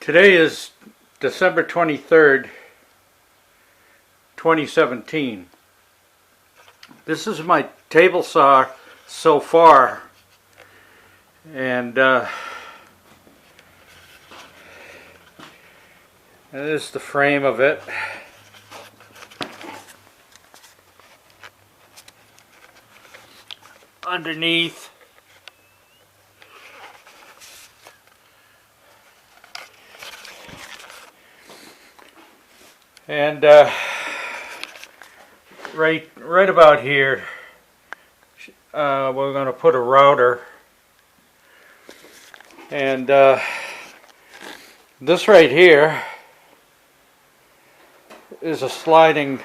Today is December 23rd, 2017. This is my table saw so far, and this is the frame of it. Underneath, and right about here, we're going to put a router, and this right here is a sliding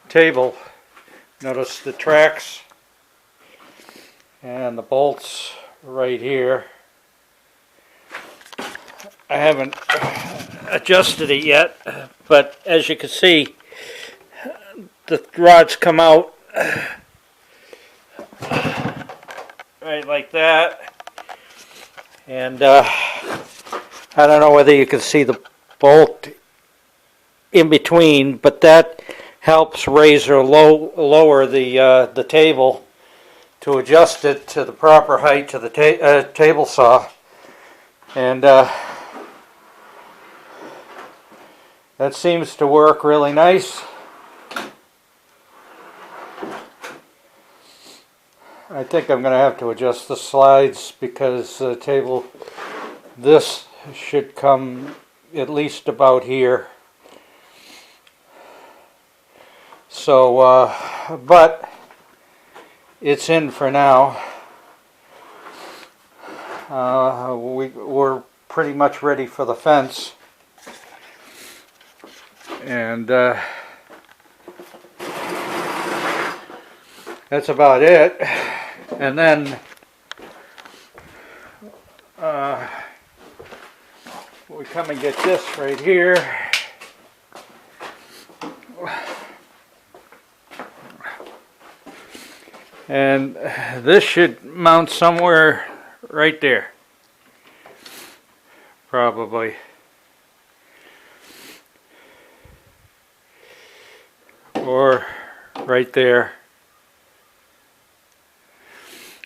table. Notice the tracks and the bolts right here. I haven't adjusted it yet, but as you can see, the rods come out right like that, and I don't know whether you can see the bolt in between, but that helps raise or lower the table to adjust it to the proper height to the table saw, and that seems to work really nice. I think I'm going to have to adjust the slides because the table, this should come at least about here. So, but it's in for now. We're pretty much ready for the fence. And that's about it. And then we come and get this right here. And this should mount somewhere right there, probably. Or right there.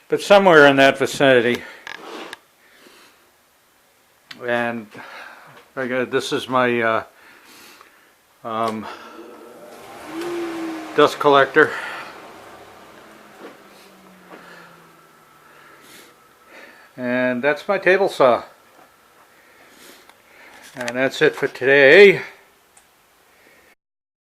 But somewhere in that vicinity. And this is my dust collector. And that's my table saw. And that's it for today.